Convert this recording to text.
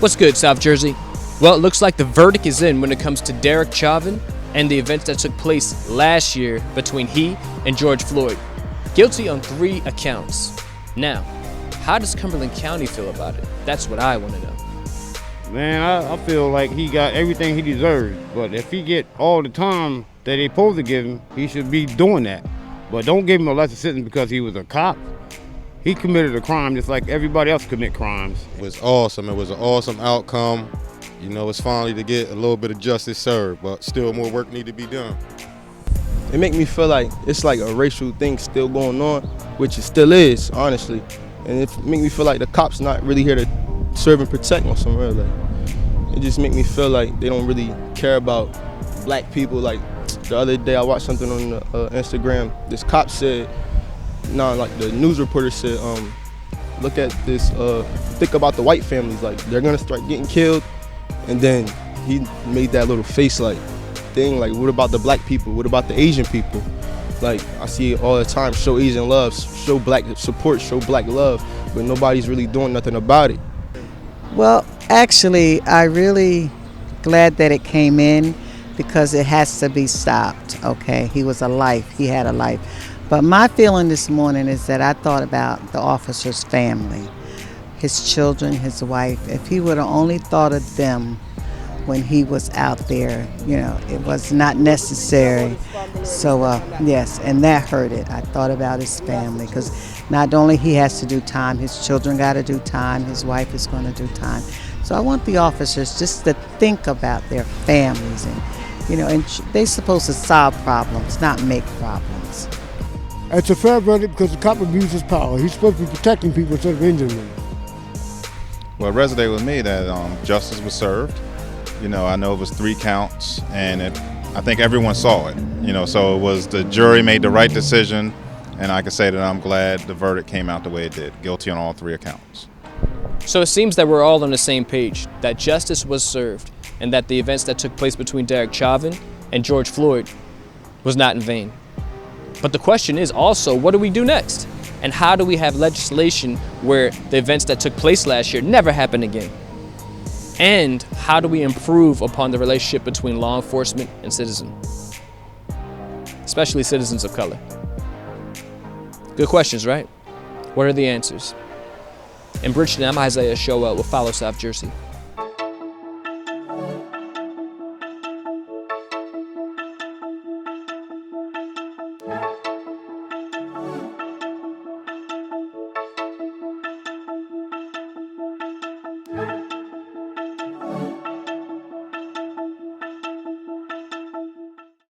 What's good, South Jersey? Well, it looks like the verdict is in when it comes to Derek Chauvin and the events that took place last year between he and George Floyd. Guilty on 3 accounts. Now, how does Cumberland County feel about it? That's what I want to know. Man, I feel like he got everything he deserves, but if he get all the time that they supposed to give him, he should be doing that. But don't give him a lesser sentence because he was a cop. He committed a crime just like everybody else commit crimes. It was awesome. It was an awesome outcome. You know, it's finally to get a little bit of justice served, but still more work need to be done. It make me feel like it's like a racial thing still going on, which it still is, honestly. And it make me feel like the cops not really here to serve and protect on somewhere. Like, it just make me feel like they don't really care about black people. Like the other day I watched something on Instagram. This cop said, like the news reporter said, look at this, think about the white families, like they're gonna start getting killed. And then he made that little face like thing, like what about the black people? What about the Asian people? Like I see it all the time, show Asian love, show black support, show black love, but nobody's really doing nothing about it. Well, actually, I really glad that it came in because it has to be stopped, okay? He was a life, he had a life. But my feeling this morning is that I thought about the officer's family, his children, his wife. If he would have only thought of them when he was out there, you know, it was not necessary. So, yes, and that hurt it. I thought about his family because not only he has to do time, his children got to do time, his wife is going to do time. So I want the officers just to think about their families and, you know, and they're supposed to solve problems, not make problems. It's a fair verdict because the cop abused his power. He's supposed to be protecting people instead of injuring them. Well, it resonated with me that justice was served. You know, I know it was 3 counts, and I think everyone saw it. You know, so it was the jury made the right decision, and I can say that I'm glad the verdict came out the way it did. Guilty on all 3 accounts. So it seems that we're all on the same page, that justice was served, and that the events that took place between Derek Chauvin and George Floyd was not in vain. But the question is also, what do we do next? And how do we have legislation where the events that took place last year never happen again? And how do we improve upon the relationship between law enforcement and citizens, especially citizens of color? Good questions, right? What are the answers? In Bridgeton, I'm Isaiah Showell with Follow South Jersey.